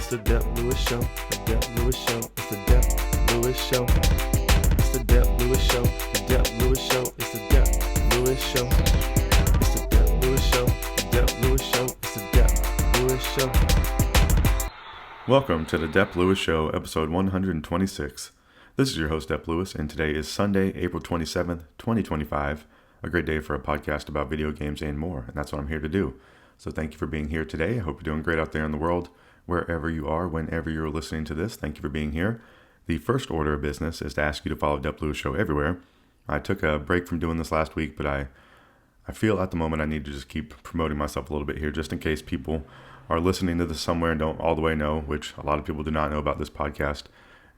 It's the Dep Lewis Show. The Dep Lewis Show. It's the Dep Lewis Show. It's the Dep Lewis Show. The Dep Lewis Show. It's the Dep Lewis Show. It's the Dep Lewis Show. The Dep Lewis Show. It's the Dep Lewis Show. Welcome to the Dep Lewis Show, episode 126. This is your host, Dep Lewis, and today is Sunday, April 27th, 2025. A great day for a podcast about video games and more, and that's what I'm here to do. So thank you for being here today. I hope you're doing great out there in the world, wherever you are, whenever you're listening to this. Thank you for being here. The first order of business is to ask you to follow Dep Lewis Show everywhere. I took a break from doing this last week, but I feel at the moment I need to just keep promoting myself a little bit here, just in case people are listening to this somewhere and don't all the way know, which a lot of people do not know about this podcast,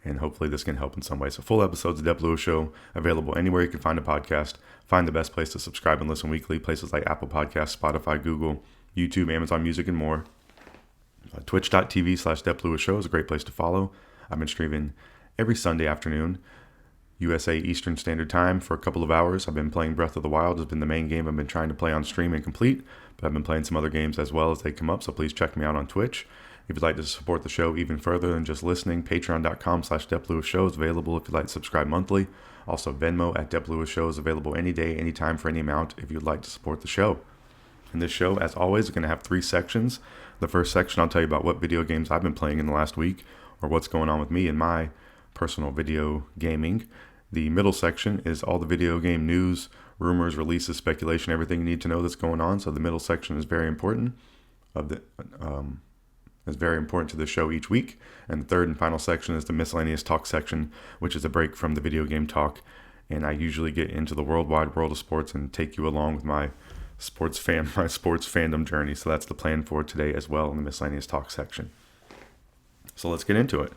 and hopefully this can help in some way. So full episodes of Dep Lewis Show available anywhere you can find a podcast. Find the best place to subscribe and listen weekly, places like Apple Podcasts, Spotify, Google, YouTube, Amazon Music, and more. Twitch.tv/Dep Lewis Show is a great place to follow. I've been streaming every Sunday afternoon, USA Eastern Standard Time, for a couple of hours. I've been playing Breath of the Wild. It's been the main game I've been trying to play on stream and complete, but I've been playing some other games as well as they come up, so please check me out on Twitch. If you'd like to support the show even further than just listening, patreon.com/Dep Lewis Show is available if you'd like to subscribe monthly. Also, Venmo at Dep Lewis Show is available any day, anytime, for any amount if you'd like to support the show. In this show, as always, we're going to have 3 sections. The first section, I'll tell you about what video games I've been playing in the last week, or what's going on with me in my personal video gaming. The middle section is all the video game news, rumors, releases, speculation, everything you need to know that's going on. So the middle section is very important. Is very important to the show each week. And the third and final section is the Miscellaneous talk section, which is a break from the video game talk. And I usually get into the worldwide world of sports and take you along with my sports fandom journey. So that's the plan for today as well in the Miscellaneous talk section. So let's get into it.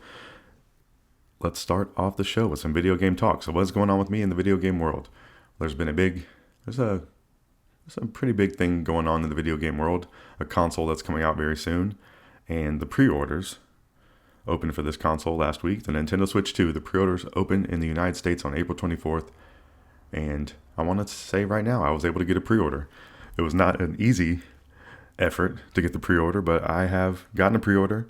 Let's start off the show with some video game talk. So what's going on with me in the video game world? There's a pretty big thing going on in the video game world. A console that's coming out very soon. And the pre-orders opened for this console last week. The Nintendo Switch 2, the pre-orders opened in the United States on April 24th. And I want to say right now, I was able to get a pre-order. It was not an easy effort to get the pre-order, but I have gotten a pre-order.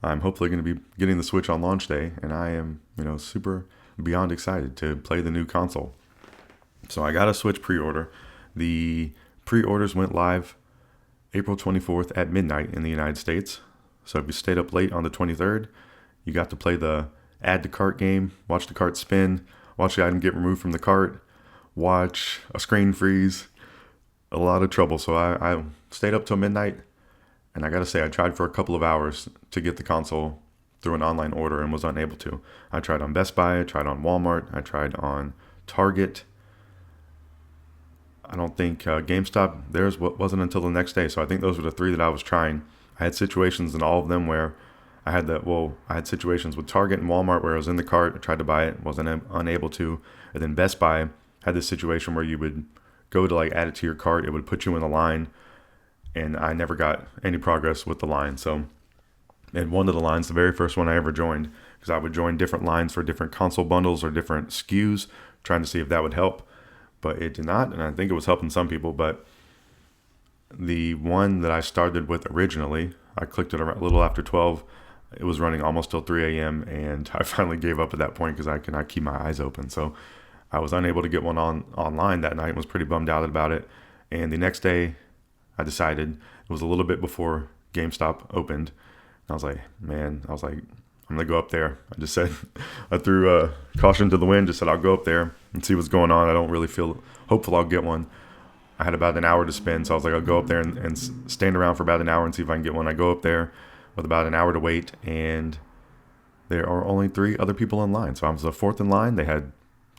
I'm hopefully going to be getting the Switch on launch day, and I am, super beyond excited to play the new console. So I got a Switch pre-order. The pre-orders went live April 24th at midnight in the United States. So if you stayed up late on the 23rd, you got to play the add to cart game, watch the cart spin, watch the item get removed from the cart, watch a screen freeze. A lot of trouble. So I stayed up till midnight, and I gotta say, I tried for a couple of hours to get the console through an online order and was unable to. I tried on Best Buy, I tried on Walmart, I tried on Target. I don't think GameStop, theirs wasn't until the next day. So I think those were the 3 that I was trying. I had situations in all of them where I had situations with Target and Walmart where I was in the cart, I tried to buy it, wasn't unable to. And then Best Buy had this situation where you would go to add it to your cart, it would put you in the line, and I never got any progress with the line. So in one of the lines, the very first one I ever joined, because I would join different lines for different console bundles or different SKUs, trying to see if that would help. But it did not, and I think it was helping some people. But the one that I started with originally, I clicked it a little after 12. It was running almost till 3 a.m., and I finally gave up at that point because I cannot keep my eyes open. So I was unable to get one online that night and was pretty bummed out about it. And the next day, I decided, it was a little bit before GameStop opened. And I was like, I'm going to go up there. I just said, I threw caution to the wind, just said I'll go up there and see what's going on. I don't really feel hopeful I'll get one. I had about an hour to spend, so I was like, I'll go up there and stand around for about an hour and see if I can get one. I go up there with about an hour to wait, and there are only 3 other people in line. So I was the 4th in line. They had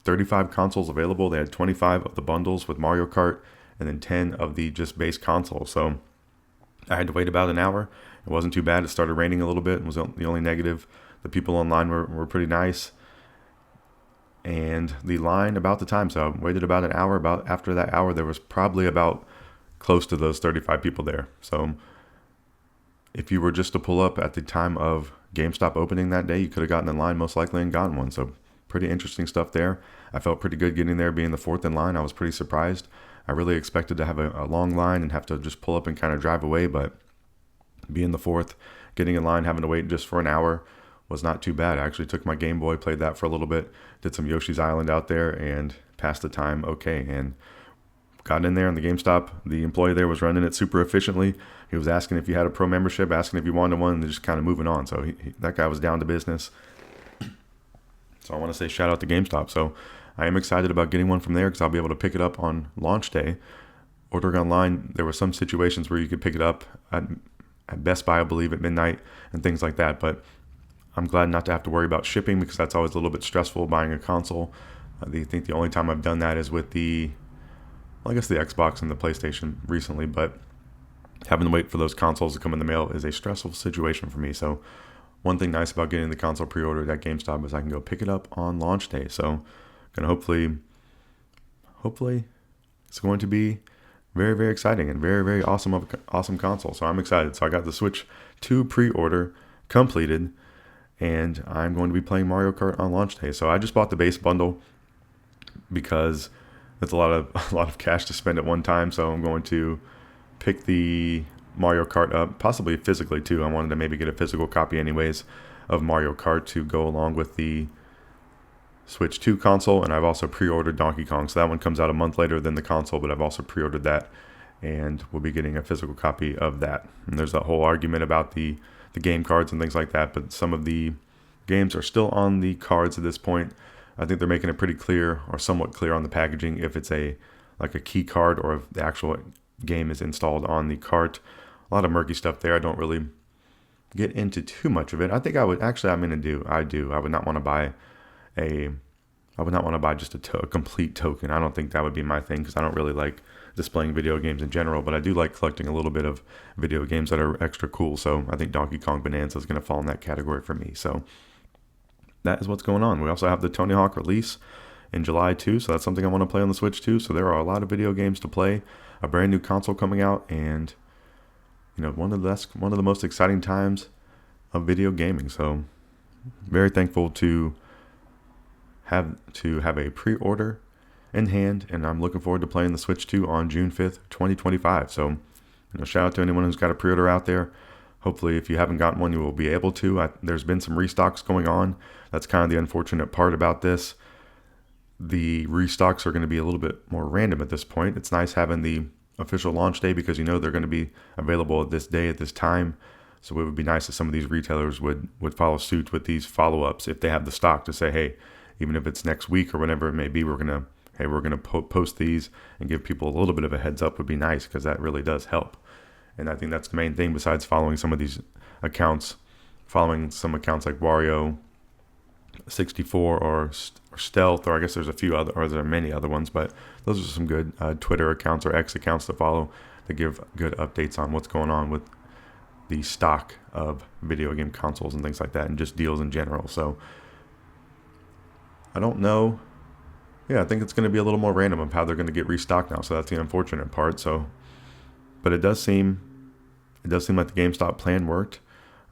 35 consoles available. They had 25 of the bundles with Mario Kart, and then 10 of the just base consoles. So I had to wait about an hour. It wasn't too bad. It started raining a little bit. It was the only negative. The people online were pretty nice. And the line about the time, so I waited about an hour. About after that hour, there was probably about close to those 35 people there. So if you were just to pull up at the time of GameStop opening that day, you could have gotten in line most likely and gotten one. So pretty interesting stuff there. I felt pretty good getting there, being the 4th in line. I was pretty surprised. I really expected to have a long line and have to just pull up and kind of drive away, but being the 4th getting in line, having to wait just for an hour was not too bad. I actually took my Game Boy, played that for a little bit, did some Yoshi's Island out there, and passed the time okay. And got in there, and the GameStop, the employee there was running it super efficiently. He was asking if you had a pro membership, asking if you wanted one, and just kind of moving on. So that guy was down to business. So I want to say shout out to GameStop. So I am excited about getting one from there because I'll be able to pick it up on launch day. Ordering online, there were some situations where you could pick it up at Best Buy, I believe, at midnight and things like that. But I'm glad not to have to worry about shipping because that's always a little bit stressful buying a console. I think the only time I've done that is with the Xbox and the PlayStation recently, but having to wait for those consoles to come in the mail is a stressful situation for me. So one thing nice about getting the console pre-ordered at GameStop is I can go pick it up on launch day. So gonna hopefully it's going to be very, very exciting and very, very awesome console. So I'm excited. So I got the Switch 2 pre-order completed, and I'm going to be playing Mario Kart on launch day. So I just bought the base bundle because it's a lot of cash to spend at one time. So I'm going to pick the Mario Kart up, possibly physically too. I wanted to maybe get a physical copy anyways of Mario Kart to go along with the Switch 2 console, and I've also pre-ordered Donkey Kong. So that one comes out a month later than the console, but I've also pre-ordered that, and we'll be getting a physical copy of that. And there's that whole argument about the game cards and things like that, but some of the games are still on the cards at this point. I think they're making it pretty clear, or somewhat clear, on the packaging if it's a key card or if the actual game is installed on the cart. A lot of murky stuff there. I don't really get into too much of it. I think I would actually. I would not want to buy just a complete token. I don't think that would be my thing because I don't really like displaying video games in general, but I do like collecting a little bit of video games that are extra cool. So I think Donkey Kong Bonanza is going to fall in that category for me. So that is what's going on. We also have the Tony Hawk release in July too, so that's something I want to play on the Switch too. So there are a lot of video games to play, a brand new console coming out, and one of the most exciting times of video gaming. So very thankful to have a pre-order in hand, and I'm looking forward to playing the Switch 2 on June 5th, 2025. So shout out to anyone who's got a pre-order out there. Hopefully, if you haven't gotten one, you will be able to. There's been some restocks going on. That's kind of the unfortunate part about this. The restocks are going to be a little bit more random at this point. It's nice having the official launch day because they're going to be available at this day at this time. So it would be nice if some of these retailers would follow suit with these follow-ups if they have the stock to say, hey, even if it's next week or whenever it may be, we're going to post these and give people a little bit of a heads up would be nice because that really does help. And I think that's the main thing besides following some of these accounts, following some accounts like Wario 64 or Stealth, or I guess there's there are many other ones, but those are some good Twitter accounts or X accounts to follow that give good updates on what's going on with the stock of video game consoles and things like that, and just deals in general. So I don't know. Yeah, I think it's going to be a little more random of how they're going to get restocked now. So that's the unfortunate part. So, but it does seem like the GameStop plan worked.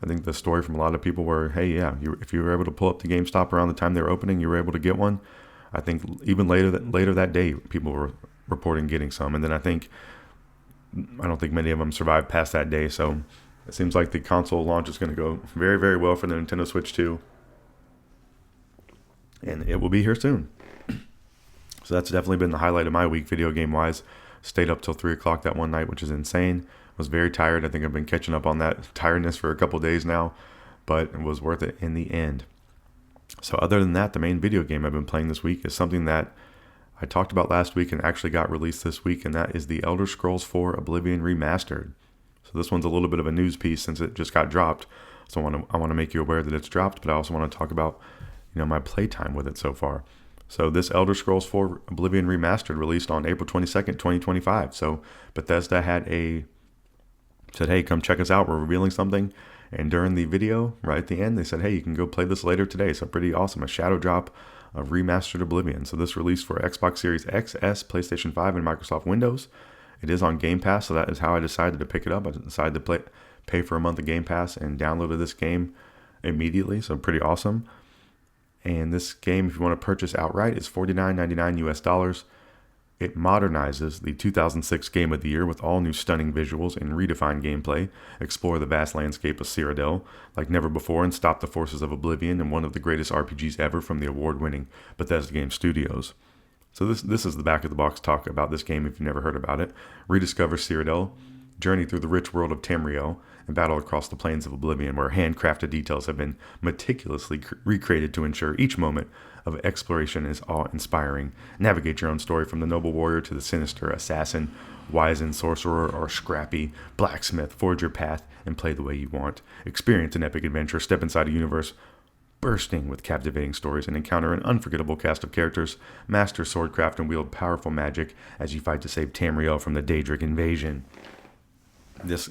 I think the story from a lot of people were, hey, yeah, if you were able to pull up the GameStop around the time they were opening, you were able to get one. I think even later that day, people were reporting getting some. And then I don't think many of them survived past that day. So it seems like the console launch is going to go very, very well for the Nintendo Switch 2. And it will be here soon. So that's definitely been the highlight of my week, video game-wise. Stayed up till 3 o'clock that one night, which is insane. Was very tired. I think I've been catching up on that tiredness for a couple days now, but it was worth it in the end. So other than that, the main video game I've been playing this week is something that I talked about last week and actually got released this week, and that is the Elder Scrolls 4 Oblivion Remastered. So this one's a little bit of a news piece since it just got dropped. So I want to make you aware that it's dropped, but I also want to talk about my playtime with it so far. So this Elder Scrolls 4 Oblivion Remastered released on April 22nd, 2025. So Bethesda said, hey, come check us out. We're revealing something. And during the video, right at the end, they said, hey, you can go play this later today. So pretty awesome. A shadow drop of Remastered Oblivion. So this released for Xbox Series X, S, PlayStation 5, and Microsoft Windows. It is on Game Pass, so that is how I decided to pick it up. I decided to pay for a month of Game Pass and downloaded this game immediately. So pretty awesome. And this game, if you want to purchase outright, is $49.99 US. It modernizes the 2006 Game of the Year with all new stunning visuals and redefined gameplay, explore the vast landscape of Cyrodiil like never before, and stop the forces of Oblivion in one of the greatest RPGs ever from the award-winning Bethesda Game Studios. So this is the back-of-the-box talk about this game if you've never heard about it. Rediscover Cyrodiil, journey through the rich world of Tamriel, and battle across the plains of Oblivion, where handcrafted details have been meticulously recreated to ensure each moment of exploration is awe-inspiring. Navigate your own story from the noble warrior to the sinister assassin, wizened sorcerer, or scrappy blacksmith. Forge your path and play the way you want. Experience an epic adventure. Step inside a universe bursting with captivating stories and encounter an unforgettable cast of characters. Master swordcraft and wield powerful magic as you fight to save Tamriel from the Daedric invasion. This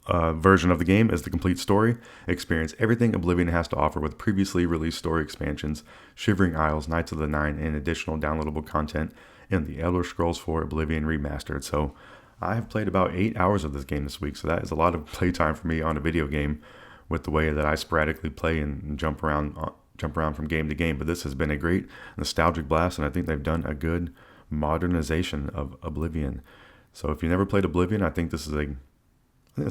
version of the game is the complete story. Experience everything Oblivion has to offer with previously released story expansions, Shivering Isles, Knights of the Nine, and additional downloadable content in the Elder Scrolls 4 Oblivion Remastered. So I have played about 8 hours of this game this week, so that is a lot of playtime for me on a video game with the way that I sporadically play and jump around from game to game. But this has been a great nostalgic blast, and I think they've done a good modernization of Oblivion. So if you never played Oblivion, I think this is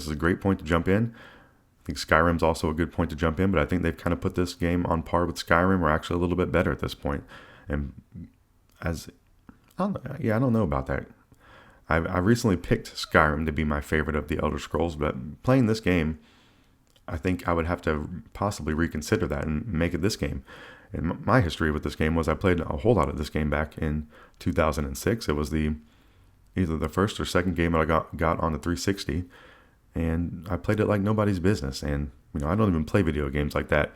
a great point to jump in. I think Skyrim's also a good point to jump in, but I think they've kind of put this game on par with Skyrim, or actually a little bit better at this point. And I don't know about that. I recently picked Skyrim to be my favorite of the Elder Scrolls, but playing this game, I think I would have to possibly reconsider that and make it this game. And my history with this game was I played a whole lot of this game back in 2006. It was either the first or second game that I got on the 360. And I played it like nobody's business. And, I don't even play video games like that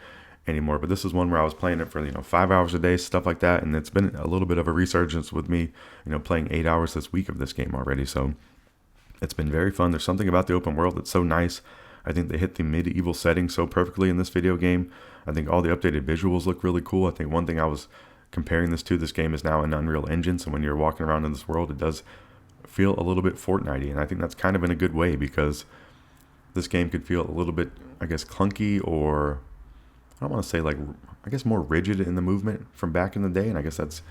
anymore. But this is one where I was playing it for, 5 hours a day, stuff like that. And it's been a little bit of a resurgence with me, playing 8 hours this week of this game already. So it's been very fun. There's something about the open world that's so nice. I think they hit the medieval setting so perfectly in this video game. I think all the updated visuals look really cool. I think one thing I was comparing this game is now an Unreal Engine. So when you're walking around in this world, it does feel a little bit Fortnite-y. And I think that's kind of in a good way, because this game could feel a little bit, clunky, or I don't want to say more rigid in the movement from back in the day. And I guess that's,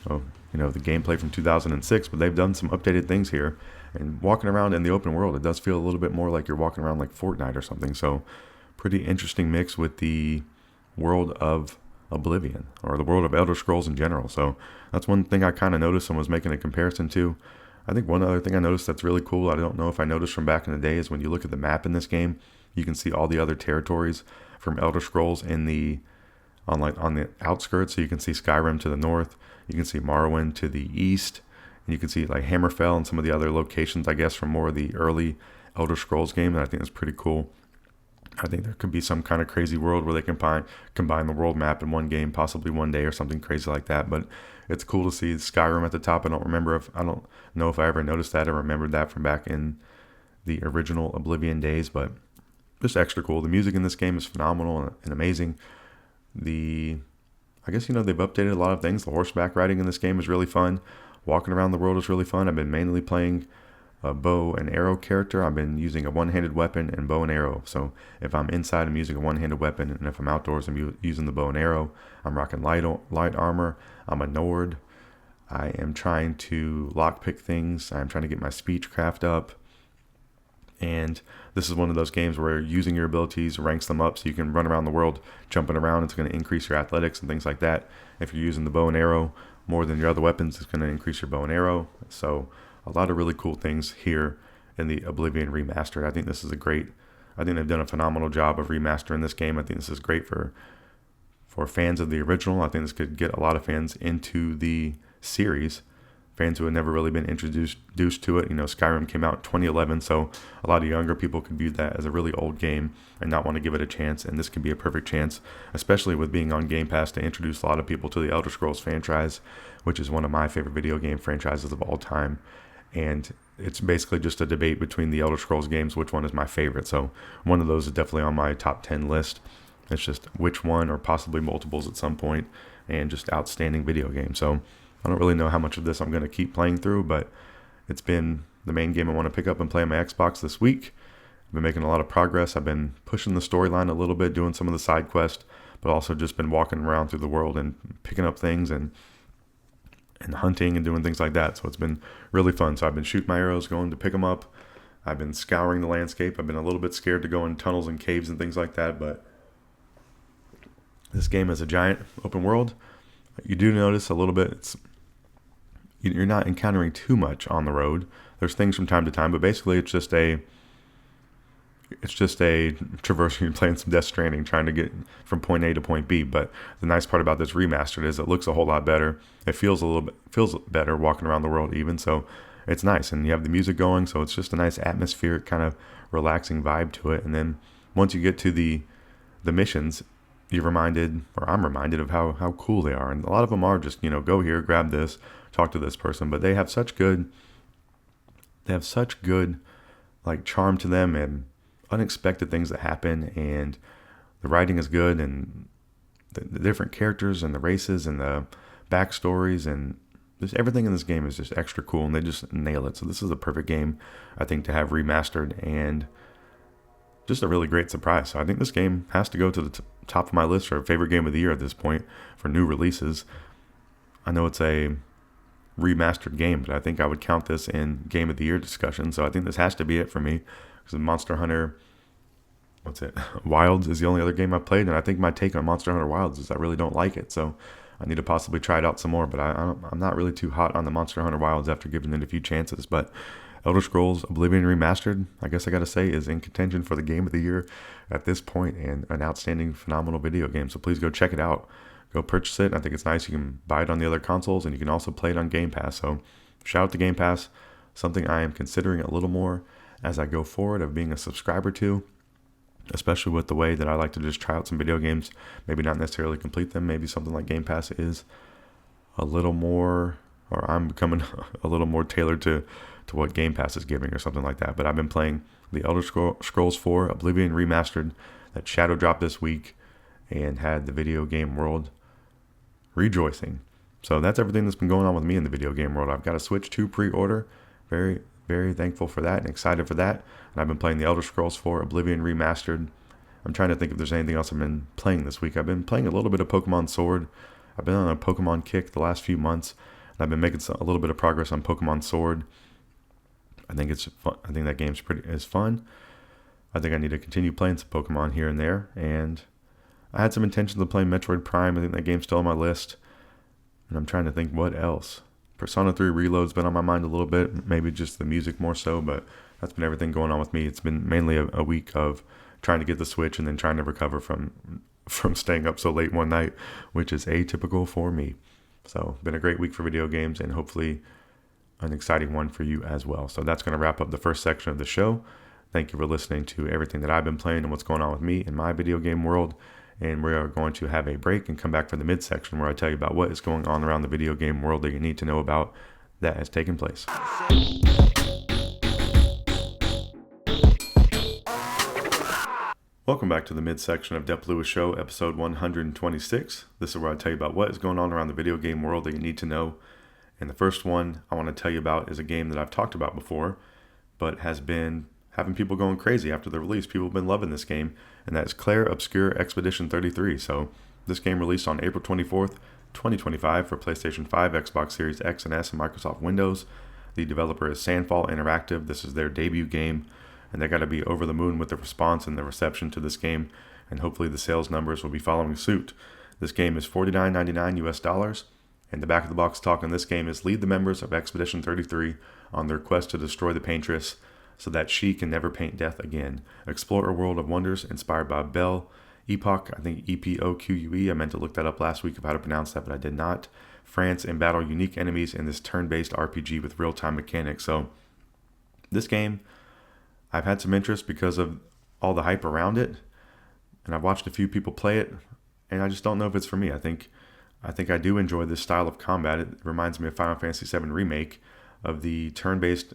the gameplay from 2006, but they've done some updated things here. And walking around in the open world, it does feel a little bit more like you're walking around like Fortnite or something. So pretty interesting mix with the world of Oblivion, or the world of Elder Scrolls in general. So that's one thing I kind of noticed and was making a comparison to. I think one other thing I noticed that's really cool, I don't know if I noticed from back in the day, is when you look at the map in this game, you can see all the other territories from Elder Scrolls on the outskirts. So you can see Skyrim to the north, you can see Morrowind to the east, and you can see like Hammerfell and some of the other locations, I guess, from more of the early Elder Scrolls game. And I think that's pretty cool. I think there could be some kind of crazy world where they combine the world map in one game, possibly one day, or something crazy like that. But it's cool to see Skyrim at the top. I don't know if I ever noticed that or remembered that from back in the original Oblivion days, but just extra cool. The music in this game is phenomenal and amazing. I guess, they've updated a lot of things. The horseback riding in this game is really fun. Walking around the world is really fun. I've been mainly playing a bow and arrow character. I've been using a one-handed weapon and bow and arrow. So if I'm inside, I'm using a one-handed weapon, and if I'm outdoors, I'm using the bow and arrow. I'm rocking light armor. I'm a Nord. I am trying to lockpick things. I'm trying to get my speechcraft up. And this is one of those games where using your abilities ranks them up, so you can run around the world jumping around. It's going to increase your athletics and things like that. If you're using the bow and arrow more than your other weapons, it's going to increase your bow and arrow. So a lot of really cool things here in the Oblivion Remastered. I think they've done a phenomenal job of remastering this game. I think this is great for fans of the original. I think this could get a lot of fans into the series, fans who had never really been introduced to it. Skyrim came out in 2011, so a lot of younger people could view that as a really old game and not want to give it a chance. And this can be a perfect chance, especially with being on Game Pass, to introduce a lot of people to the Elder Scrolls franchise, which is one of my favorite video game franchises of all time. And it's basically just a debate between the Elder Scrolls games, which one is my favorite. So one of those is definitely on my top 10 list. It's just which one, or possibly multiples at some point, and just outstanding video game. So I don't really know how much of this I'm going to keep playing through, but it's been the main game I want to pick up and play on my Xbox this week. I've been making a lot of progress. I've been pushing the storyline a little bit, doing some of the side quests, but also just been walking around through the world and picking up things and and hunting and doing things like that. So it's been really fun. So I've been shooting my arrows, going to pick them up. I've been scouring the landscape. I've been a little bit scared to go in tunnels and caves and things like that, but this game is a giant open world. You do notice a little bit, you're not encountering too much on the road. There's things from time to time, but basically it's just a traversing and playing some Death Stranding, trying to get from point A to point B. But the nice part about this remastered is it looks a whole lot better. It feels better walking around the world even. So it's nice, and you have the music going, so it's just a nice atmospheric kind of relaxing vibe to it. And then once you get to the missions, I'm reminded of how cool they are. And a lot of them are just, go here, grab this, talk to this person. But they have such good like charm to them and unexpected things that happen. And the writing is good, and the different characters and the races and the backstories and just everything in this game is just extra cool, and they just nail it. So this is a perfect game, I think, to have remastered, and just a really great surprise. So I think this game has to go to the top of my list for favorite game of the year at this point for new releases. I know it's a remastered game, but I think I would count this in game of the year discussion. So I think this has to be it for me, because Monster Hunter, Wilds is the only other game I've played, and I think my take on Monster Hunter Wilds is I really don't like it. So I need to possibly try it out some more, but I'm not really too hot on the Monster Hunter Wilds after giving it a few chances. But Elder Scrolls Oblivion Remastered, I guess I got to say, is in contention for the game of the year at this point, and an outstanding, phenomenal video game. So please go check it out. Go purchase it. I think it's nice. You can buy it on the other consoles, and you can also play it on Game Pass. So shout out to Game Pass, something I am considering a little more as I go forward of being a subscriber to, especially with the way that I like to just try out some video games, maybe not necessarily complete them. Maybe something like Game Pass is a little more, or I'm becoming a little more tailored to what Game Pass is giving or something like that. But I've been playing the Elder Scrolls 4 Oblivion Remastered that shadow dropped this week and had the video game world rejoicing. So that's everything that's been going on with me in the video game world. I've got a Switch 2 pre-order. Very, very thankful for that and excited for that. And I've been playing the Elder Scrolls 4 Oblivion Remastered. I'm trying to think if there's anything else I've been playing this week. I've been playing a little bit of Pokemon Sword. I've been on a Pokemon kick the last few months, and I've been making a little bit of progress on Pokemon Sword. I think it's fun. I think that game's is fun. I think I need to continue playing some Pokemon here and there. And I had some intentions of playing Metroid Prime. I think that game's still on my list. And I'm trying to think what else. Persona 3 Reload's been on my mind a little bit. Maybe just the music more so, but that's been everything going on with me. It's been mainly a week of trying to get the Switch and then trying to recover from staying up so late one night, which is atypical for me. So been a great week for video games, and hopefully an exciting one for you as well. So that's going to wrap up the first section of the show. Thank you for listening to everything that I've been playing and what's going on with me in my video game world. And we are going to have a break and come back for the midsection where I tell you about what is going on around the video game world that you need to know about that has taken place. Welcome back to the midsection of Dep Lewis Show, episode 126. This is where I tell you about what is going on around the video game world that you need to know. And the first one I want to tell you about is a game that I've talked about before, but has been having people going crazy after the release. People have been loving this game, and that is Clair Obscur Expedition 33. So this game released on April 24th, 2025 for PlayStation 5, Xbox Series X and S, and Microsoft Windows. The developer is Sandfall Interactive. This is their debut game, and they got to be over the moon with the response and the reception to this game, and hopefully the sales numbers will be following suit. This game is $49.99 US, and the back of the box talk on this game is lead the members of Expedition 33 on their quest to destroy the Paintress so that she can never paint death again. Explore a world of wonders inspired by Belle Epoque, I think Epoque. I meant to look that up last week of how to pronounce that, but I did not. France, and battle unique enemies in this turn-based RPG with real-time mechanics. So this game, I've had some interest because of all the hype around it, and I've watched a few people play it, and I just don't know if it's for me. I think I do enjoy this style of combat. It reminds me of Final Fantasy VII Remake, of the turn-based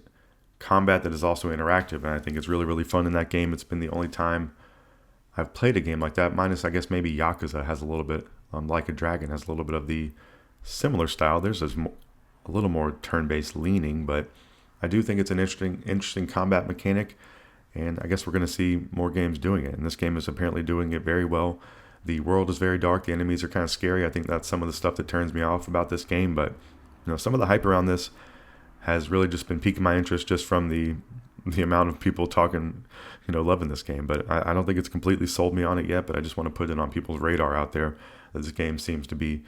combat that is also interactive, and I think it's really, really fun in that game. It's been the only time I've played a game like that, minus I guess maybe Yakuza has a little bit, Like a Dragon has a little bit of the similar style. There's a little more turn-based leaning, but I do think it's an interesting combat mechanic, and I guess we're going to see more games doing it, and this game is apparently doing it very well. The world is very dark. The enemies are kind of scary. I think that's some of the stuff that turns me off about this game, but some of the hype around this has really just been piquing my interest just from the amount of people talking, loving this game. But I don't think it's completely sold me on it yet, but I just want to put it on people's radar out there that this game seems to be,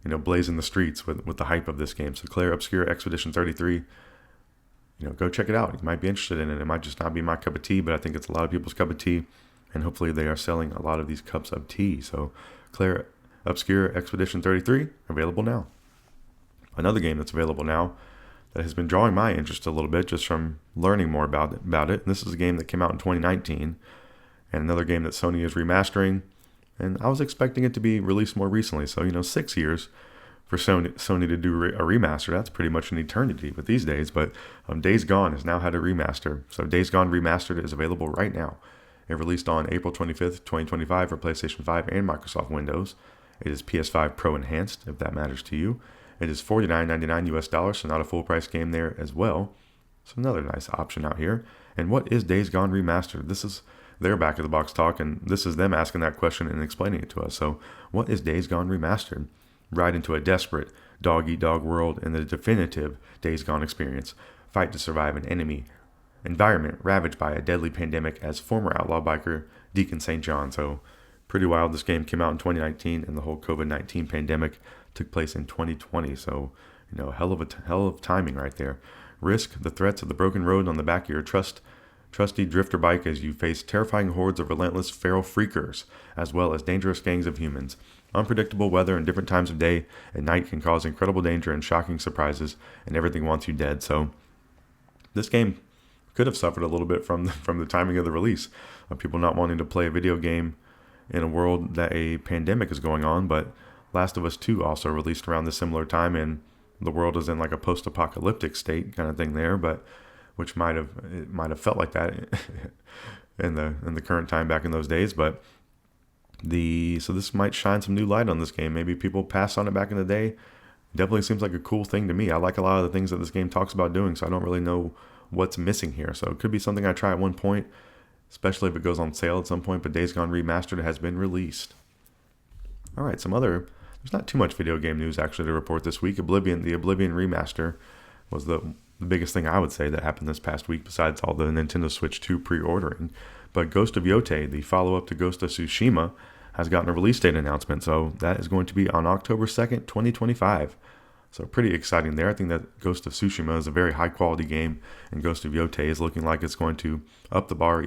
blazing the streets with the hype of this game. So Clair, Obscur, Expedition 33, go check it out. You might be interested in it. It might just not be my cup of tea, but I think it's a lot of people's cup of tea, and hopefully they are selling a lot of these cups of tea. So Clair, Obscur, Expedition 33, available now. Another game that's available now that has been drawing my interest a little bit just from learning more about it. And this is a game that came out in 2019, and another game that Sony is remastering. And I was expecting it to be released more recently. So, 6 years for Sony to do a remaster, that's pretty much an eternity with these days. But Days Gone has now had a remaster. So Days Gone Remastered is available right now. It released on April 25th, 2025 for PlayStation 5 and Microsoft Windows. It is PS5 Pro Enhanced, if that matters to you. It is $49.99 US, so not a full price game there as well. So another nice option out here. And what is Days Gone Remastered? This is their back of the box talk, and this is them asking that question and explaining it to us. So what is Days Gone Remastered? Ride into a desperate dog-eat-dog world in the definitive Days Gone experience. Fight to survive an enemy environment ravaged by a deadly pandemic as former outlaw biker Deacon St. John. So pretty wild. This game came out in 2019, and the whole COVID-19 pandemic took place in 2020. So, hell of timing right there. Risk the threats of the broken road on the back of your trusty drifter bike as you face terrifying hordes of relentless feral freakers, as well as dangerous gangs of humans. Unpredictable weather and different times of day and night can cause incredible danger and shocking surprises, and everything wants you dead. So this game could have suffered a little bit from the timing of the release, of people not wanting to play a video game in a world that a pandemic is going on. But Last of Us 2 also released around the similar time, and the world is in like a post-apocalyptic state kind of thing there, but which might have felt like that in the current time back in those days. But so this might shine some new light on this game. Maybe people passed on it back in the day. Definitely seems like a cool thing to me. I like a lot of the things that this game talks about doing, so I don't really know what's missing here. So it could be something I try at one point, especially if it goes on sale at some point. But Days Gone Remastered has been released. All right, there's not too much video game news actually to report this week. The Oblivion remaster was the biggest thing I would say that happened this past week, besides all the Nintendo Switch 2 pre-ordering. But Ghost of Yotei, the follow-up to Ghost of Tsushima, has gotten a release date announcement. So that is going to be on October 2nd, 2025. So pretty exciting there. I think that Ghost of Tsushima is a very high-quality game, and Ghost of Yotei is looking like it's going to up the bar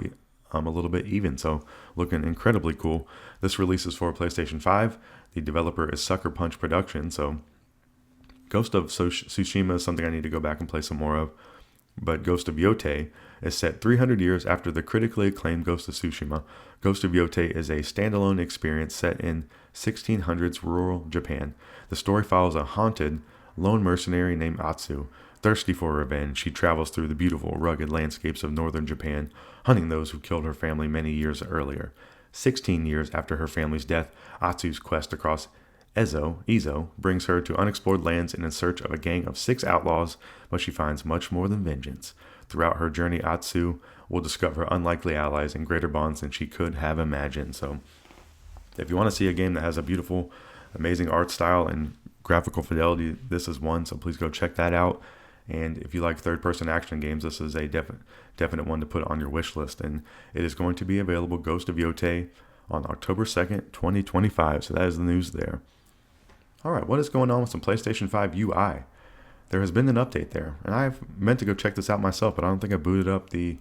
a little bit even. So looking incredibly cool. This releases for PlayStation 5. The developer is Sucker Punch Productions. So Ghost of Tsushima is something I need to go back and play some more of. But Ghost of Yotei is set 300 years after the critically acclaimed Ghost of Tsushima. Ghost of Yotei is a standalone experience set in 1600s rural Japan. The story follows a haunted, lone mercenary named Atsu. Thirsty for revenge, she travels through the beautiful, rugged landscapes of northern Japan, hunting those who killed her family many years earlier. 16 years after her family's death, Atsu's quest across Ezo brings her to unexplored lands and in search of a gang of 6 outlaws, but she finds much more than vengeance. Throughout her journey, Atsu will discover unlikely allies and greater bonds than she could have imagined. So, if you want to see a game that has a beautiful, amazing art style and graphical fidelity, this is one, so please go check that out. And if you like third-person action games, this is a definite one to put on your wish list. And it is going to be available, Ghost of Yotei, on October 2nd, 2025. So that is the news there. All right, what is going on with some PlayStation 5 UI? There has been an update there, and I've meant to go check this out myself, but I don't think I've booted up the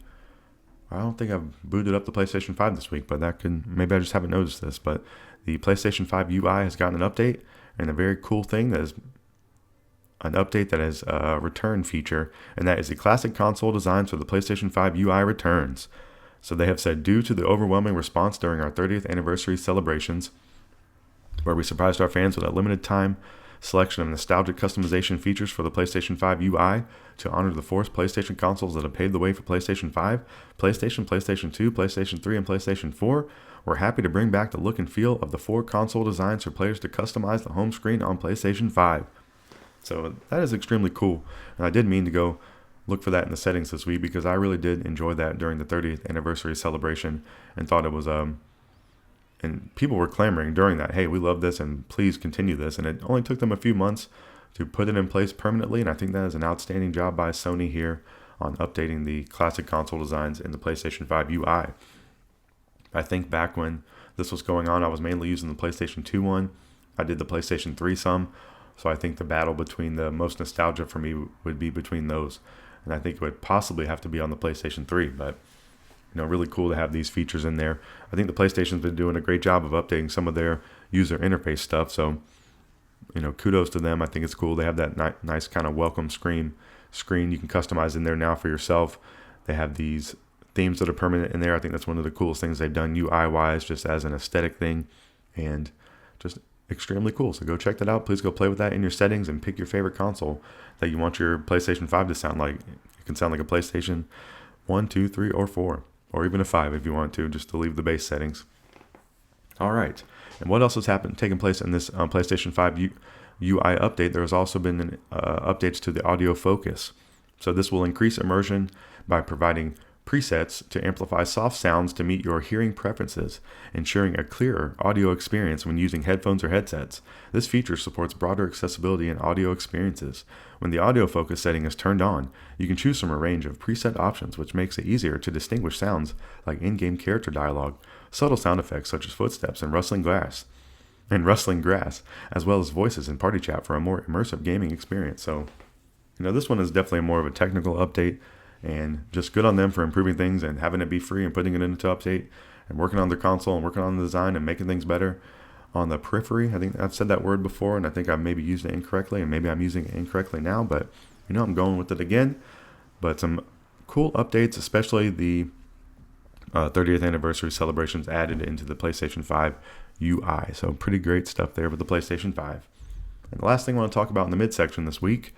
PlayStation 5 this week. But maybe I just haven't noticed this. But the PlayStation 5 UI has gotten an update, and a very cool thing that is an update that has a return feature, and that is the classic console designs for the PlayStation 5 UI returns. So they have said, due to the overwhelming response during our 30th anniversary celebrations, where we surprised our fans with a limited time selection of nostalgic customization features for the PlayStation 5 UI to honor the 4 PlayStation consoles that have paved the way for PlayStation 5, PlayStation 2, PlayStation 3, and PlayStation 4, we're happy to bring back the look and feel of the 4 console designs for players to customize the home screen on PlayStation 5. So that is extremely cool, and I did mean to go look for that in the settings this week because I really did enjoy that during the 30th anniversary celebration and thought it was and people were clamoring during that, hey, we love this and please continue this. And it only took them a few months to put it in place permanently, and I think that is an outstanding job by Sony here on updating the classic console designs in the PlayStation 5 UI. I think back when this was going on, I was mainly using the PlayStation 2 one. I did the PlayStation 3 some, so I think the battle between the most nostalgia for me would be between those. And I think it would possibly have to be on the PlayStation 3, but really cool to have these features in there. I think the PlayStation's been doing a great job of updating some of their user interface stuff, so kudos to them. I think it's cool. They have that nice kind of welcome screen you can customize in there now for yourself. They have these themes that are permanent in there. I think that's one of the coolest things they've done UI-wise, just as an aesthetic thing, and just extremely cool. So go check that out. Please go play with that in your settings and pick your favorite console that you want your PlayStation 5 to sound like. It can sound like a PlayStation 1, 2, 3, or 4, or even a 5 if you want to, just to leave the base settings. All right. And what else has taken place in this PlayStation 5 UI update? There has also been updates to the audio focus. So this will increase immersion by providing presets to amplify soft sounds to meet your hearing preferences, ensuring a clearer audio experience when using headphones or headsets. This feature supports broader accessibility in audio experiences. When the audio focus setting is turned on, you can choose from a range of preset options, which makes it easier to distinguish sounds like in-game character dialogue, subtle sound effects such as footsteps and rustling grass, as well as voices in party chat for a more immersive gaming experience. So, this one is definitely more of a technical update, and just good on them for improving things and having it be free and putting it into update and working on their console and working on the design and making things better on the periphery. I think I've said that word before, and I think I've maybe used it incorrectly, and maybe I'm using it incorrectly now, but I'm going with it again. But some cool updates, especially the 30th anniversary celebrations added into the PlayStation 5 UI. So pretty great stuff there with the PlayStation 5. And the last thing I want to talk about in the midsection this week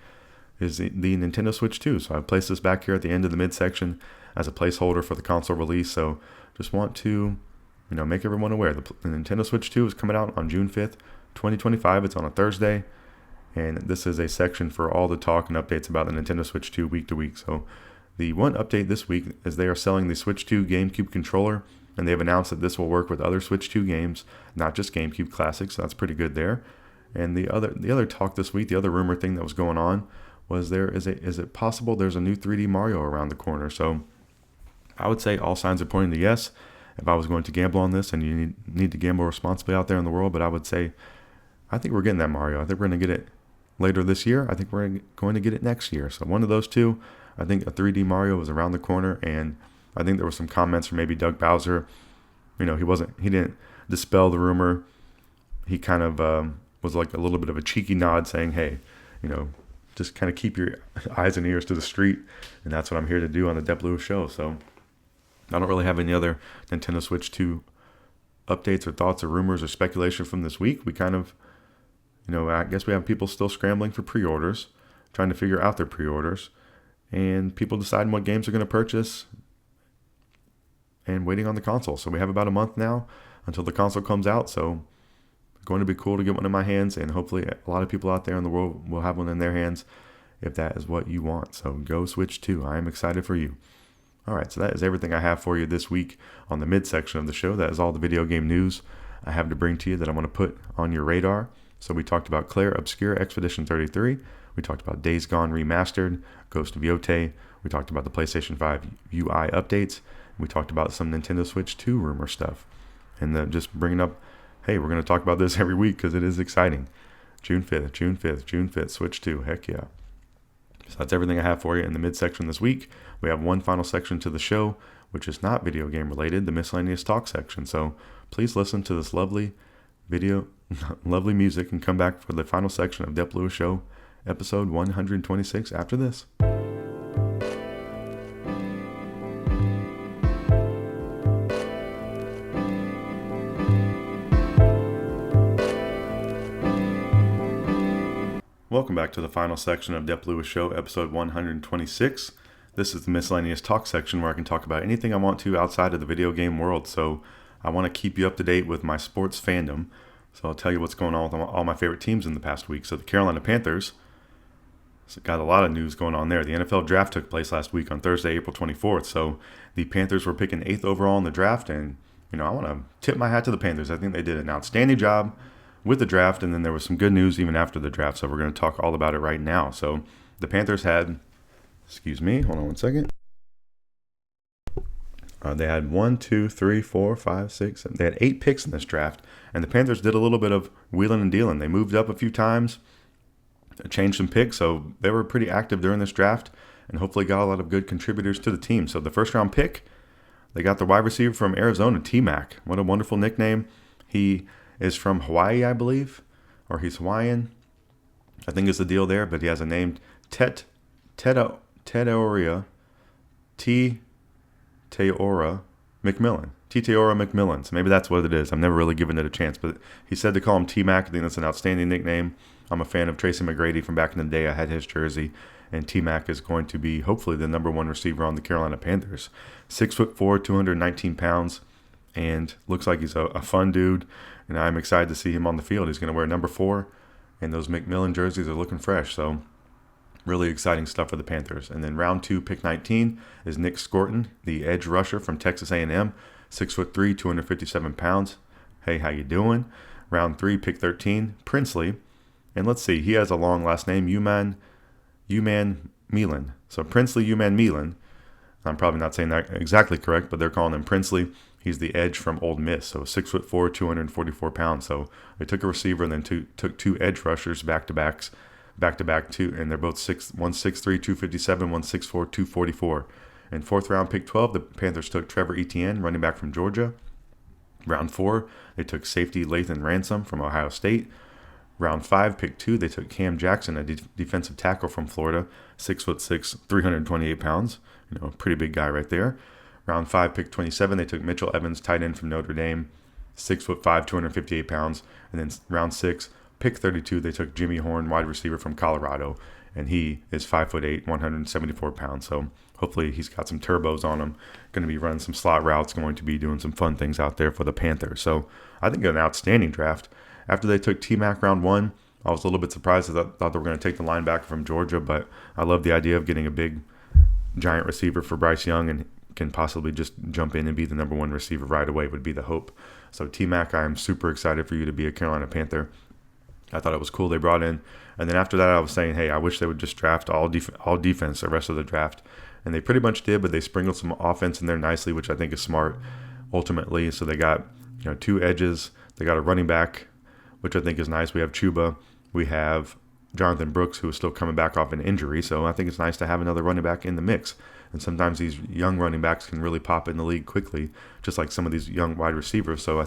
is the Nintendo Switch 2. So I placed this back here at the end of the midsection as a placeholder for the console release. So just want to, make everyone aware. The Nintendo Switch 2 is coming out on June 5th, 2025. It's on a Thursday. And this is a section for all the talk and updates about the Nintendo Switch 2 week to week. So the one update this week is they are selling the Switch 2 GameCube controller, and they've announced that this will work with other Switch 2 games, not just GameCube Classics. So that's pretty good there. And the other talk this week, the other rumor thing that was going on was is it possible there's a new 3D Mario around the corner? So I would say all signs are pointing to yes. If I was going to gamble on this, and you need to gamble responsibly out there in the world, but I would say I think we're getting that Mario. I think we're going to get it later this year. I think we're going to get it next year. So one of those two, I think a 3D Mario was around the corner, and I think there were some comments from maybe Doug Bowser. He didn't dispel the rumor. He kind of was like a little bit of a cheeky nod saying, hey, just kind of keep your eyes and ears to the street. And that's what I'm here to do on the Dep Lewis Show. So I don't really have any other Nintendo Switch 2 updates or thoughts or rumors or speculation from this week. We kind of, I guess we have people still scrambling for pre-orders, trying to figure out their pre-orders, and people deciding what games they're going to purchase and waiting on the console. So we have about a month now until the console comes out. So it's going to be cool to get one in my hands, and hopefully a lot of people out there in the world will have one in their hands if that is what you want. So go Switch 2. I am excited for you. All right, so that is everything I have for you this week on the midsection of the show. That is all the video game news I have to bring to you that I want to put on your radar. So we talked about Clair, Obscur, Expedition 33. We talked about Days Gone Remastered, Ghost of Yotei. We talked about the PlayStation 5 UI updates. We talked about some Nintendo Switch 2 rumor stuff. And just bringing up, hey, we're going to talk about this every week because it is exciting. June 5th, Switch 2. Heck yeah. So that's everything I have for you in the midsection this week. We have one final section to the show, which is not video game related, the Miscellaneous Talk section. So please listen to this lovely music and come back for the final section of Dep Lewis Show, episode 126 after this. Welcome back to the final section of Dep Lewis Show, episode 126. This is the Miscellaneous Talk section where I can talk about anything I want to outside of the video game world. So I want to keep you up to date with my sports fandom. So I'll tell you what's going on with all my favorite teams in the past week. So the Carolina Panthers got a lot of news going on there. The NFL draft took place last week on Thursday, April 24th. So the Panthers were picking 8th overall in the draft. And, I want to tip my hat to the Panthers. I think they did an outstanding job with the draft, and then there was some good news even after the draft. So we're going to talk all about it right now. So the Panthers had, hold on one second. They had 1, 2, 3, 4, 5, 6, 7. They had 8 picks in this draft, and the Panthers did a little bit of wheeling and dealing. They moved up a few times, changed some picks, so they were pretty active during this draft, and hopefully got a lot of good contributors to the team. So the first round pick, they got the wide receiver from Arizona, T-Mac. What a wonderful nickname. He is from Hawaii, I believe, or he's Hawaiian. I think is the deal there, but he has a name, Teteora McMillan. So maybe that's what it is. I've never really given it a chance, but he said to call him T-Mac. I think that's an outstanding nickname. I'm a fan of Tracy McGrady from back in the day. I had his jersey, and T-Mac is going to be hopefully the number 1 receiver on the Carolina Panthers. 6'4", 219 pounds, and looks like he's a fun dude, and I'm excited to see him on the field. He's going to wear number 4, and those McMillan jerseys are looking fresh, so really exciting stuff for the Panthers. And then round 2, pick 19, is Nick Scorton, the edge rusher from Texas A&M, 6'3", 257 pounds. Hey, how you doing? Round 3, pick 13, Princely. And let's see, he has a long last name, Uman Milan. So Princely Uman Milan. I'm probably not saying that exactly correct, but they're calling him Princely. He's the edge from Ole Miss, so 6'4", 244 pounds. So they took a receiver and then took 2 edge rushers back-to-back, and they're both one 6'3", 257, one 6'4", 244. And 4th round, pick 12, the Panthers took Trevor Etienne, running back from Georgia. Round 4, they took safety Lathan Ransom from Ohio State. Round 5, pick 2, they took Cam Jackson, a defensive tackle from Florida, 6'6", 328 pounds. Pretty big guy right there. Round 5, pick 27, they took Mitchell Evans, tight end from Notre Dame, 6'5", 258 pounds. And then round 6, pick 32, they took Jimmy Horn, wide receiver from Colorado, and he is 5'8", 174 pounds. So hopefully he's got some turbos on him. Going to be running some slot routes, going to be doing some fun things out there for the Panthers. So I think an outstanding draft. After they took T-Mac round 1, I was a little bit surprised. I thought they were going to take the linebacker from Georgia, but I love the idea of getting a big, giant receiver for Bryce Young and can possibly just jump in and be the number 1 receiver right away would be the hope. So T-Mac, I am super excited for you to be a Carolina Panther. I thought it was cool they brought in. And then after that, I was saying, hey, I wish they would just draft all defense the rest of the draft. And they pretty much did, but they sprinkled some offense in there nicely, which I think is smart ultimately. So they got 2 edges. They got a running back, which I think is nice. We have Chuba. We have Jonathan Brooks, who is still coming back off an injury. So I think it's nice to have another running back in the mix. And sometimes these young running backs can really pop in the league quickly, just like some of these young wide receivers. So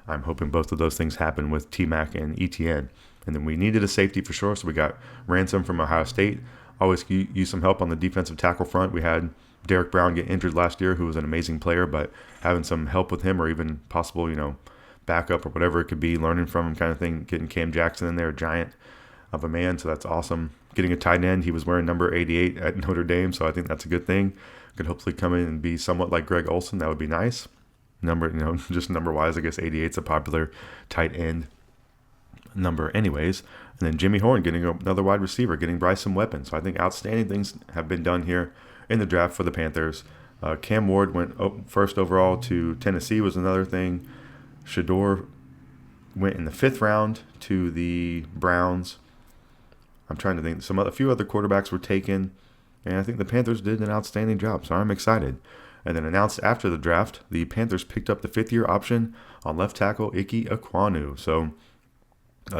I'm hoping both of those things happen with T-Mac and ETN. And then we needed a safety for sure. So we got Ransom from Ohio State. Always use some help on the defensive tackle front. We had Derek Brown get injured last year, who was an amazing player, but having some help with him or even possible, backup or whatever it could be, learning from him kind of thing, getting Cam Jackson in there, a giant of a man, so that's awesome. Getting a tight end, he was wearing number 88 at Notre Dame, so I think that's a good thing. Could hopefully come in and be somewhat like Greg Olsen, that would be nice. Just number-wise, I guess 88's a popular tight end number anyways. And then Jimmy Horn getting another wide receiver, getting Bryce some weapons. So I think outstanding things have been done here in the draft for the Panthers. Cam Ward went first overall to Tennessee was another thing. Shador went in the 5th round to the Browns. I'm trying to think. A few other quarterbacks were taken, and I think the Panthers did an outstanding job, so I'm excited. And then announced after the draft, the Panthers picked up the 5th-year option on left tackle Ike Ekwonu. So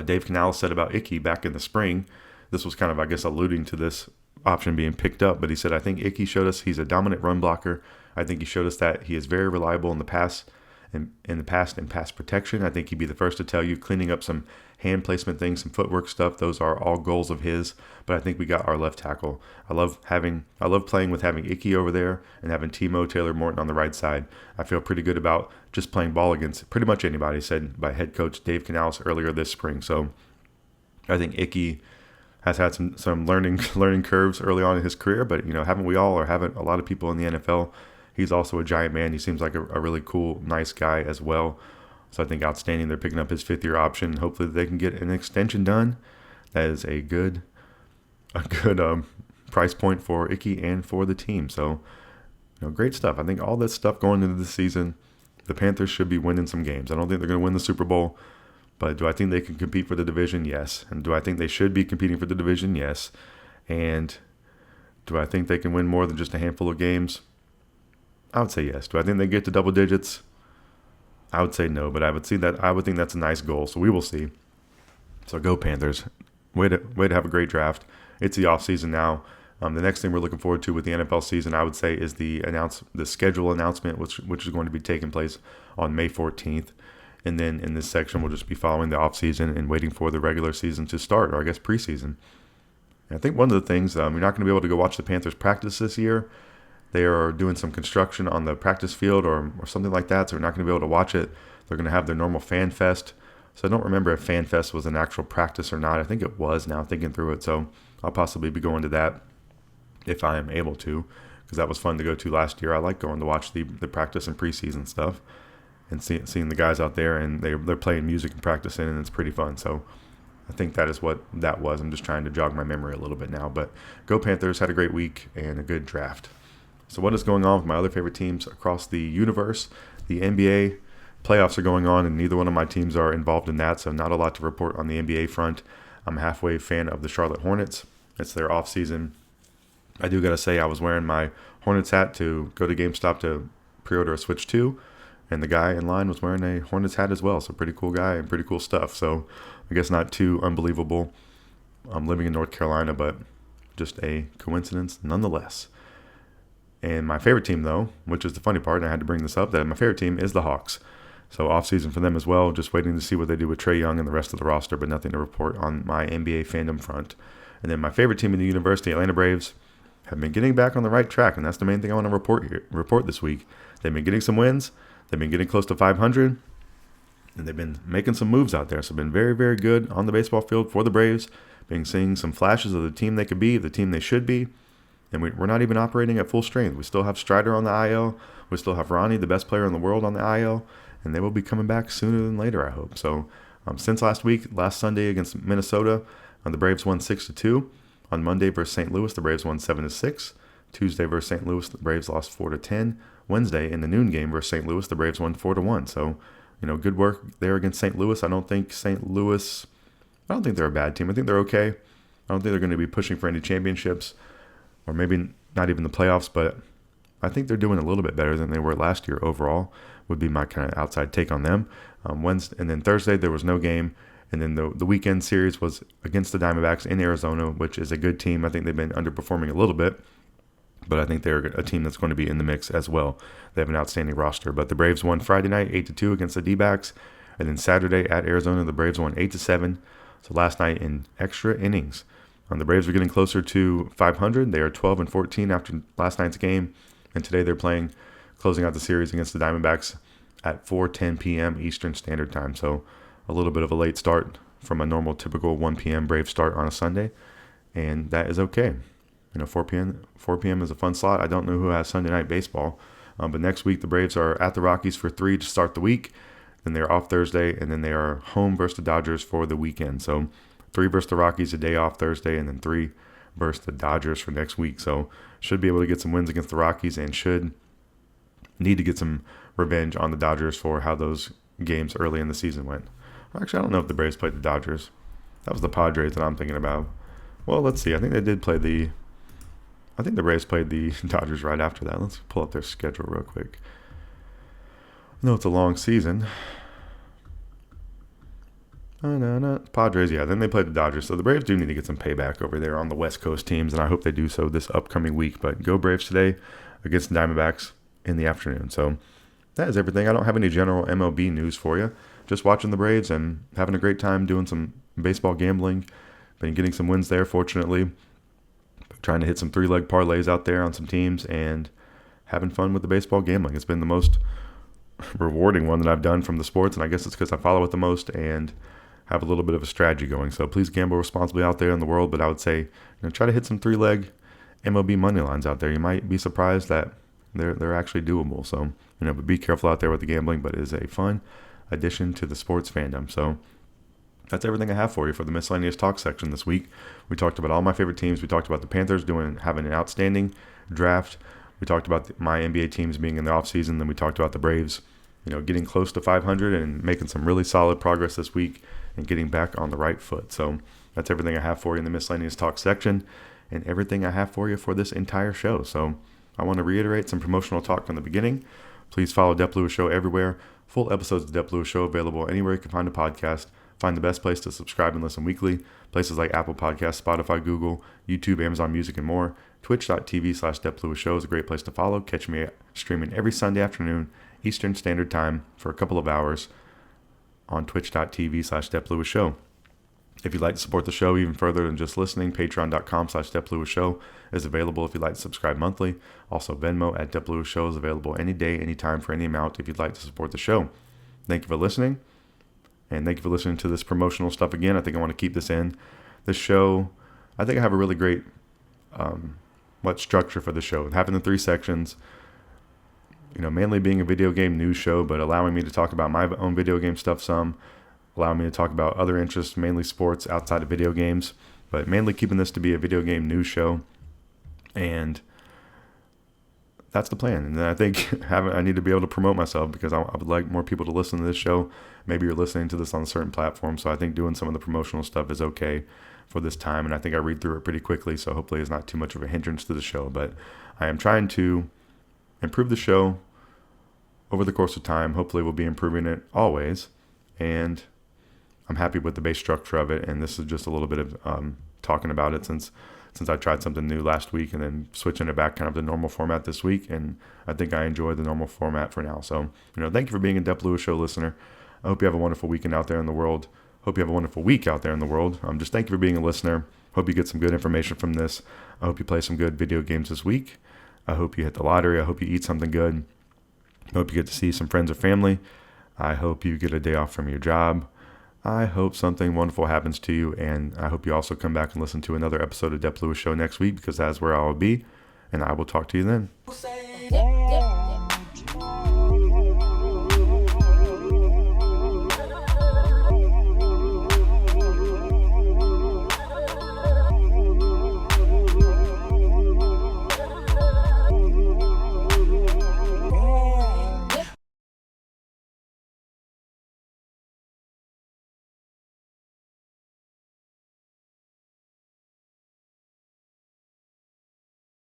Dave Canales said about Ike back in the spring, this was kind of, I guess, alluding to this option being picked up, but he said, I think Ike showed us he's a dominant run blocker. I think he showed us that he is very reliable in the past in pass protection. I think he'd be the first to tell you, cleaning up some hand placement things, some footwork stuff. Those are all goals of his. But I think we got our left tackle. I love playing with having Icky over there and having Timo Taylor Morton on the right side. I feel pretty good about just playing ball against pretty much anybody, said by head coach Dave Canales earlier this spring. So I think Icky has had some learning curves early on in his career, but haven't we all, or haven't a lot of people in the NFL? He's also a giant man. He seems like a really cool, nice guy as well. So I think outstanding. They're picking up his 5th-year option. Hopefully they can get an extension done. That is a good price point for Icky and for the team. So great stuff. I think all this stuff going into the season, the Panthers should be winning some games. I don't think they're going to win the Super Bowl, But do I think they can compete for the division? Yes. And do I think they should be competing for the division? Yes. And do I think they can win more than just a handful of games? I would say yes. Do I think they get to double digits? I would say no, but I would think that's a nice goal. So we will see. So go Panthers. Way to have a great draft. It's the off season now. The next thing we're looking forward to with the NFL season, I would say, is the schedule announcement, which is going to be taking place on May 14th. And then in this section, we'll just be following the off season and waiting for the regular season to start, or I guess preseason. And I think one of the things, you're not going to be able to go watch the Panthers practice this year. They are doing some construction on the practice field or something like that, so we're not going to be able to watch it. They're going to have their normal Fan Fest. So I don't remember if Fan Fest was an actual practice or not. I think it was, now thinking through it. So I'll possibly be going to that if I am able to, because that was fun to go to last year. I like going to watch the practice and preseason stuff and seeing the guys out there, and they're playing music and practicing, and it's pretty fun. So I think that is what that was. I'm just trying to jog my memory a little bit now. But go Panthers, had a great week and a good draft. So what is going on with my other favorite teams across the universe? The NBA playoffs are going on, and neither one of my teams are involved in that, so not a lot to report on the NBA front. I'm a halfway fan of the Charlotte Hornets. It's their off season. I do got to say, I was wearing my Hornets hat to go to GameStop to pre-order a Switch 2, and the guy in line was wearing a Hornets hat as well. So pretty cool guy and pretty cool stuff. So I guess not too unbelievable. I'm living in North Carolina, but just a coincidence nonetheless. And my favorite team, though, which is the funny part, and I had to bring this up, that my favorite team is the Hawks. So off-season for them as well, just waiting to see what they do with Trae Young and the rest of the roster, but nothing to report on my NBA fandom front. And then my favorite team in the universe, the Atlanta Braves, have been getting back on the right track, and that's the main thing I want to report this week. They've been getting some wins. They've been getting close to 500, and they've been making some moves out there. So been very, very good on the baseball field for the Braves. Been seeing some flashes of the team they could be, the team they should be. And we're not even operating at full strength. We still have Strider on the IL. We still have Ronnie, the best player in the world, on the IL. And they will be coming back sooner than later, I hope. So since last Sunday against Minnesota, the Braves won 6-2. On Monday versus St. Louis, the Braves won 7-6. Tuesday versus St. Louis, the Braves lost 4-10. Wednesday in the noon game versus St. Louis, the Braves won 4-1. So, good work there against St. Louis. I don't think they're a bad team. I think they're okay. I don't think they're going to be pushing for any championships, or maybe not even the playoffs, but I think they're doing a little bit better than they were last year overall, would be my kind of outside take on them. Wednesday, and then Thursday, there was no game. And then the weekend series was against the Diamondbacks in Arizona, which is a good team. I think they've been underperforming a little bit, but I think they're a team that's going to be in the mix as well. They have an outstanding roster. But the Braves won Friday night 8-2 against the D-backs. And then Saturday at Arizona, the Braves won 8-7. So last night in extra innings. The Braves are getting closer to 500. They are 12-14 after last night's game. And today they're closing out the series against the Diamondbacks at 4:10 p.m. Eastern Standard Time. So a little bit of a late start from a normal, typical 1 p.m. Brave start on a Sunday, and that is okay. 4 p.m. is a fun slot. I don't know who has Sunday night baseball, but next week the Braves are at the Rockies for 3 to start the week. Then they're off Thursday, and then they are home versus the Dodgers for the weekend. So 3 versus the Rockies, a day off Thursday, and then 3 versus the Dodgers for next week. So should be able to get some wins against the Rockies, and should need to get some revenge on the Dodgers for how those games early in the season went. Actually, I don't know if the Braves played the Dodgers. That was the Padres that I'm thinking about. Well, let's see. I think the Braves played the Dodgers right after that. Let's pull up their schedule real quick. No, it's a long season. Padres, yeah. Then they played the Dodgers. So the Braves do need to get some payback over there on the West Coast teams, and I hope they do so this upcoming week. But go Braves today against the Diamondbacks in the afternoon. So that is everything. I don't have any general MLB news for you. Just watching the Braves and having a great time doing some baseball gambling. Been getting some wins there, fortunately. Trying to hit some 3-leg parlays out there on some teams and having fun with the baseball gambling. It's been the most rewarding one that I've done from the sports, and I guess it's because I follow it the most and have a little bit of a strategy going. So please gamble responsibly out there in the world, but I would say try to hit some 3-leg MLB money lines out there. You might be surprised that they're actually doable. So, but be careful out there with the gambling, but it is a fun addition to the sports fandom. So that's everything I have for you for the Miscellaneous Talk section this week. We talked about all my favorite teams. We talked about the Panthers having an outstanding draft. We talked about my NBA teams being in the offseason. Then we talked about the Braves getting close to 500 and making some really solid progress this week and getting back on the right foot. So that's everything I have for you in the Miscellaneous Talk section and everything I have for you for this entire show. So I want to reiterate some promotional talk from the beginning. Please follow Dep Lewis Show everywhere. Full episodes of Dep Lewis Show available anywhere you can find a podcast. Find the best place to subscribe and listen weekly. Places like Apple Podcasts, Spotify, Google, YouTube, Amazon Music, and more. Twitch.tv/Dep Lewis Show is a great place to follow. Catch me streaming every Sunday afternoon, Eastern Standard Time, for a couple of hours on twitch.tv/Dep Lewis Show. If you'd like to support the show even further than just listening, patreon.com/Dep Lewis Show is available if you'd like to subscribe monthly. Also, Venmo at Dep Lewis Show is available any day, anytime, for any amount if you'd like to support the show. Thank you for listening, and thank you for listening to this promotional stuff again. I think I want to keep this in. This show, I think I have a really great structure for the show. Having the 3 sections, mainly being a video game news show, but allowing me to talk about my own video game stuff some, allowing me to talk about other interests, mainly sports outside of video games, but mainly keeping this to be a video game news show. And that's the plan. And then I think I need to be able to promote myself because I would like more people to listen to this show. Maybe you're listening to this on a certain platform, so I think doing some of the promotional stuff is okay for this time. And I think I read through it pretty quickly, so hopefully it's not too much of a hindrance to the show. But I am trying to improve the show over the course of time. Hopefully we'll be improving it always. And I'm happy with the base structure of it. And this is just a little bit of talking about it since I tried something new last week and then switching it back kind of the normal format this week. And I think I enjoy the normal format for now. So, thank you for being a Dep Lewis Show listener. I hope you have a wonderful weekend out there in the world. Hope you have a wonderful week out there in the world. Just thank you for being a listener. Hope you get some good information from this. I hope you play some good video games this week. I hope you hit the lottery. I hope you eat something good. I hope you get to see some friends or family. I hope you get a day off from your job. I hope something wonderful happens to you, and I hope you also come back and listen to another episode of Dep Lewis Show next week, because that's where I will be, and I will talk to you then.